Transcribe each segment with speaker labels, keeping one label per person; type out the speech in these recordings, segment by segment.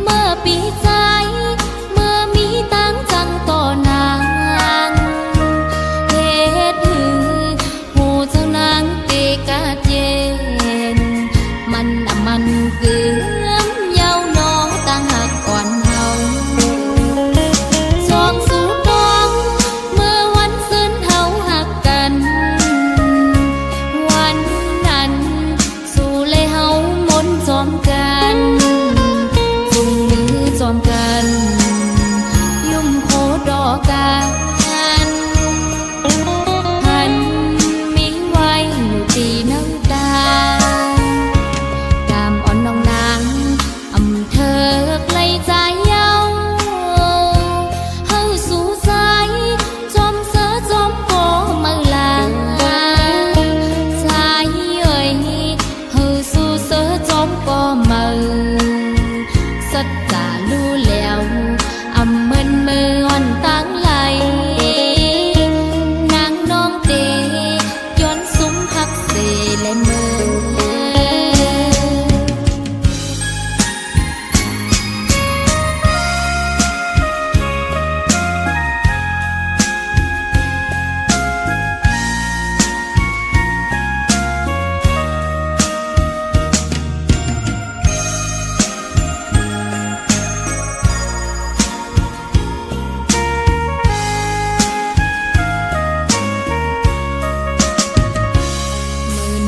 Speaker 1: ม ปีใจเมื่อมีตั้งจังต่อนางเหตุหือหูเจ้านางเตกาเจนมันเกลือมเยาวนองตั้งหักอ่อนเฮาสองสู่กองเมื่อวันซึ้นเฮาหักกันวันนั้นสู่เลยเฮามนจอมกันจุงมือจอมกันยุ่มโคดอกกันหันมีไว้อยู่ตีน้ำตากามอ่อนน้องนางอำเธอไกลใจเยาเฮาสู่สายจอมเสือจอมโกมาลาใจเอ่ยเฮาสู่เสือจอมโกมาสัจจารู้แล้วอำมึนมืออ่อนตั้งไหลนางน้องเตย้อนสุมหักเสและมือ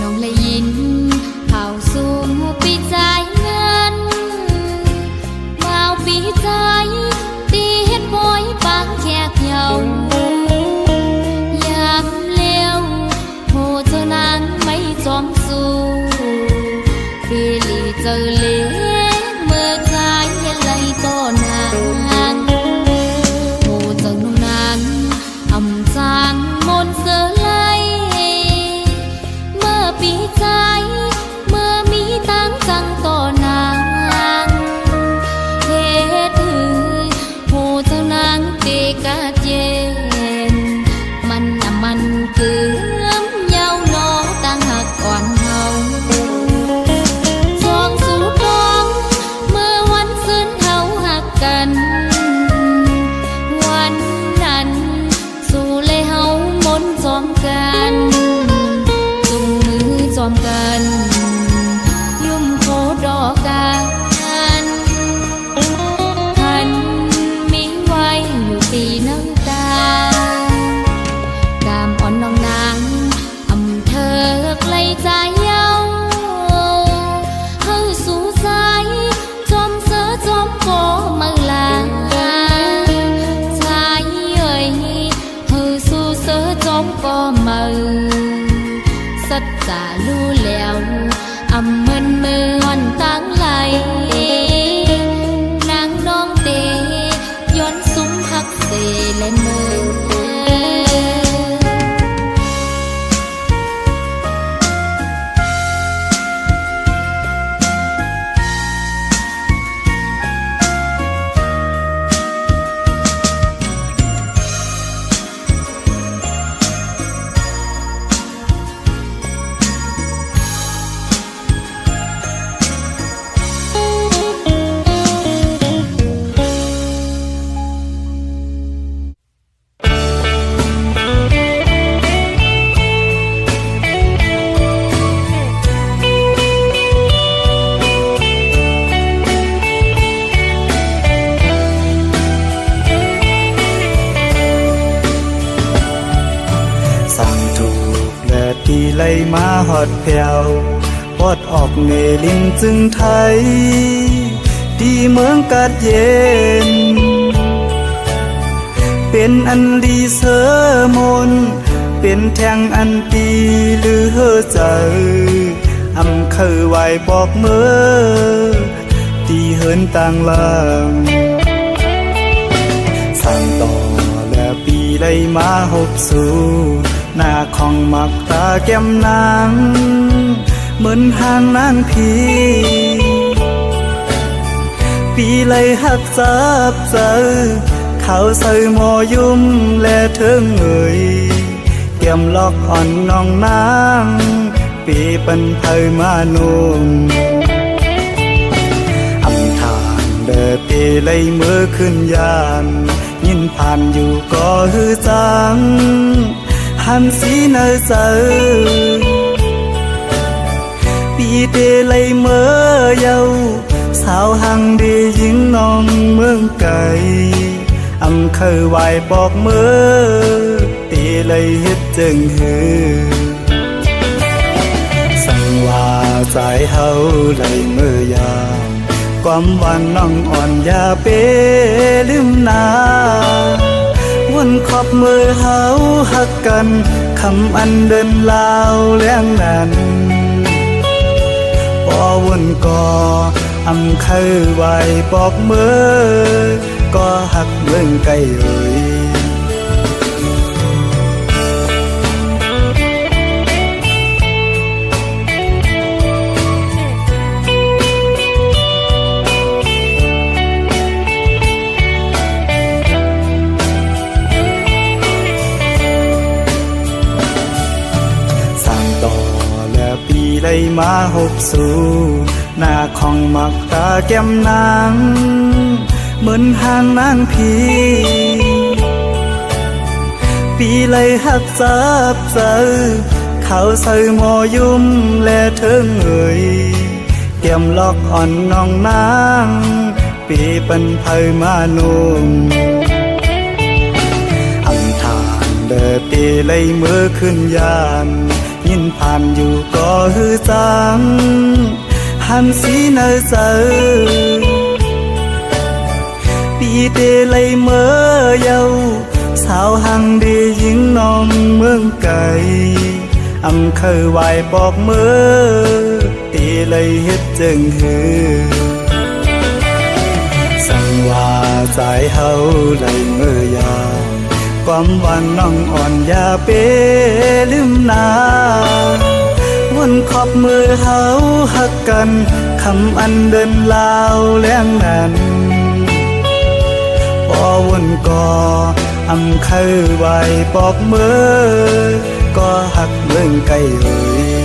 Speaker 1: น้องเลยยินเข้าสู่ปีใจเงินมาปีใจตีเฮ็ดบอยปางแขกเหยายามเลี้ยวโหเจ้านางไม่จอมสู่ปีลีเจอเลี้ยเมื่อใจไหลต่อนางโหเจ้านางอำจางมนเสือไหลเมื่อปีใจเมื่อมีตั้งจังต่อนางเหตุหือหูเจ้านางเตกาเจนมันเกลือมเยาวนองตั้งหักอ่อนเฮาสองสู่กองเมื่อวันซึ้นเฮาหักกันวันนั้นสู่เลยเฮามนจอมกันจุงมือจอมกันยุ่มโคดอกกันหันมีไว้อยู่ตีน้ำตากามอ่อนน้องนางอำเธอไกลใจเยาเฮาสู่สายจอมเสือจอมโกมาลาใจเอ่ยเฮาสู่เสือจอมโกมาสัจจารู้แล้วอำมึนมืออ่อนตั้งไหลนางน้องเตย้อนสุมหักเสและมือปีไล่มาหอดแผ่วปอดออกเมลิงจึงไทยที่เมืองกาดเย็นเป็นอันดีเสมนเป็นแทงอันตีหรือเฮอใจอำเคยไหวบอกเมื่อตีเหินต่างลางสั่งต่อและปีไล่มาหกสู่หน้าของมักตาแก้มนางเหมือนห่างนางพีปีเลยหักจับเจอเขาใส่หมอยุ่มและเทิงเอ่ยแก้มล็อกอ่อนน้องนางปีปันเผยมานุ่มอำทางเดิ
Speaker 2: ตีเลยมือขึ้นยานยินผ่านอยู่ก็ฮือจังหันสีเนอเซอปีเตเลยเมื่อเยาสาวหังดียิงน้องเมืองไกลอำเคยไหวบอกเมื่อตีเลยเฮ็ดจึงฮือสั่งว่าใจเฮาเลยเมื่อยามความหวานน้องอ่อนอย่าเปลืมนาวนขอบมือเฮาหักกันคำอันเดินลาวเลี้ยงนั้นพอวนก่ออำเคยไหวบอกมือก็หักเมืองไกลเอ่ยปีเลยมาหกสู่หน้าของมักตาแก้มนางเหมือนห่างนางพีปีเลยหักจับเจอเขาใส่หมอยุ่มและเทิงเอ่ยเตรียมล็อกอ่อนน้องนางปีเป็นไผมานุ่มอำทานเดอตีเลยมือขึ้นยานยินผ่านอยู่ก็ฮือจังหันสีเนอเซอปีเตเลยเมื่อเยาสาวหังดียิงน้องเมืองไกลอำเคยไหวบอกเมื่อตีเลยเฮ็ดจึงฮือสั่งว่าใจเฮาเลยเมื่อยามความหวานน้องอ่อนอย่าเปลืมนาวนขอบมือเฮาหักกันคำอันเดินลาวเลี้ยงนั้นพอวนก่ออำเคยไหวบอกมือก็หักเมืองไกลเอ่ย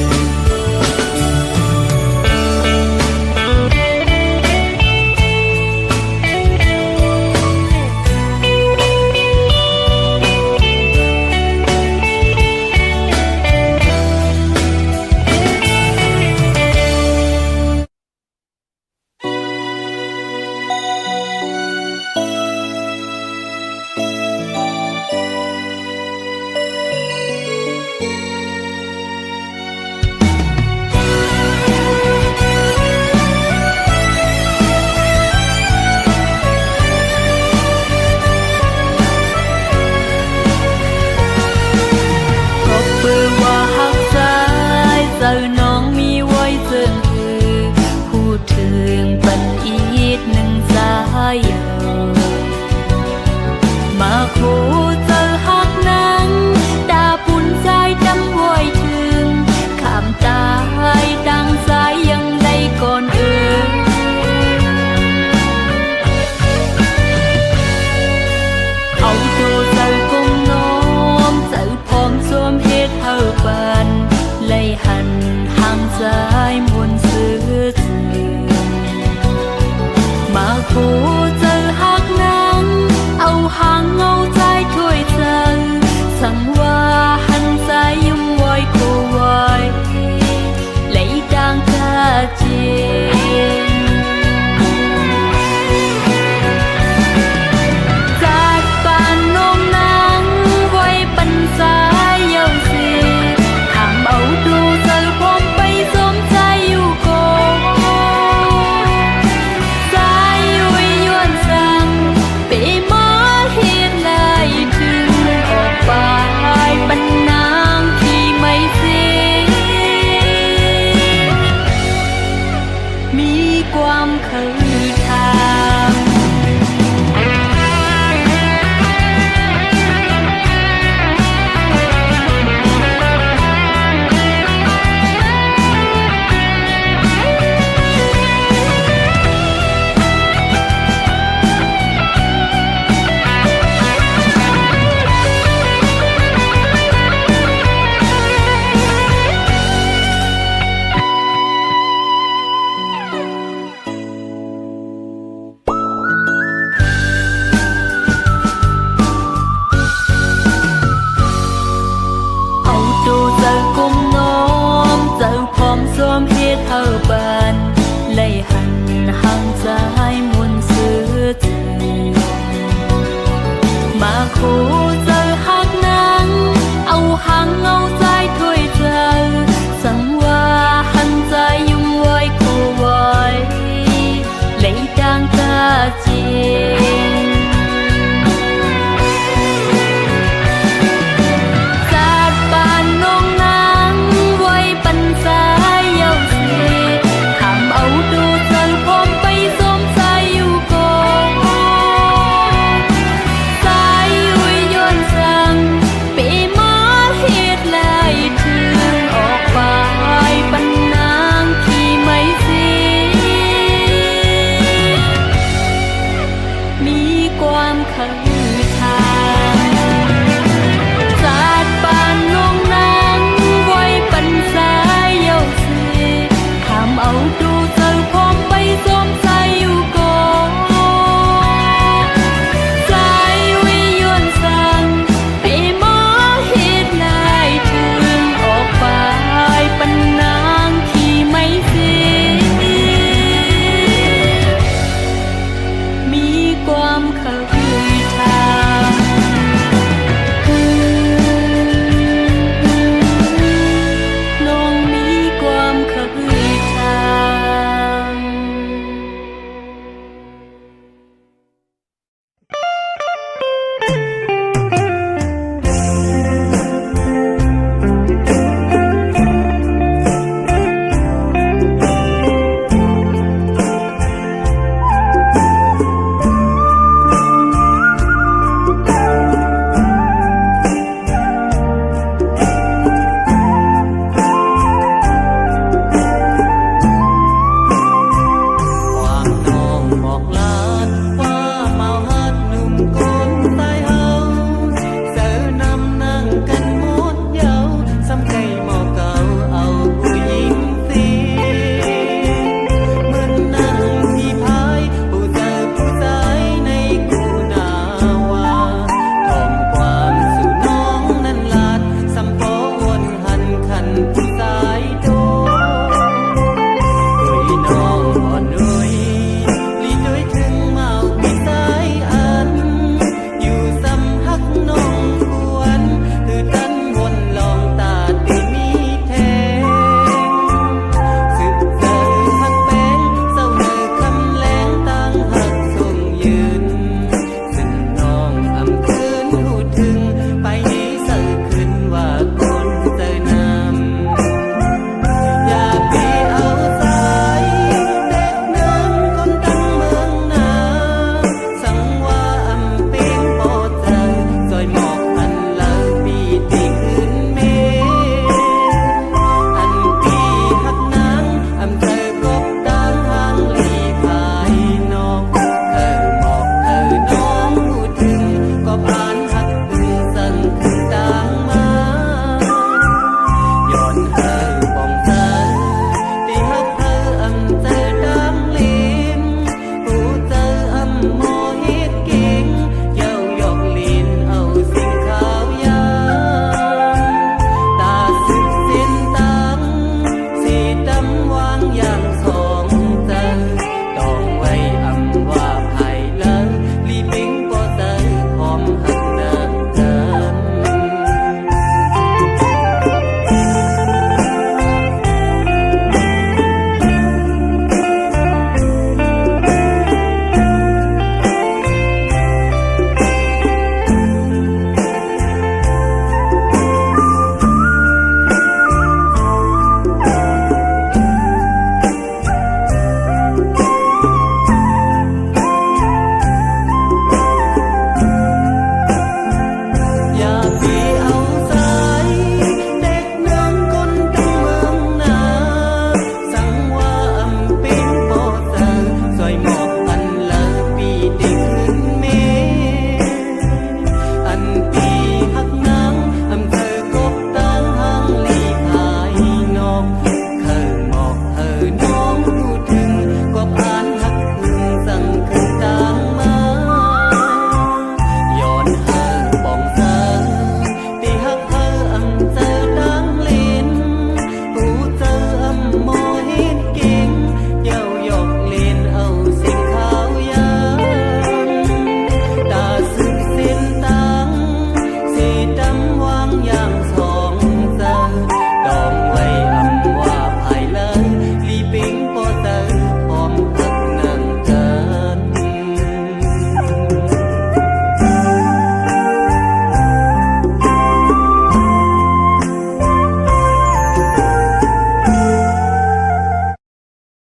Speaker 1: ง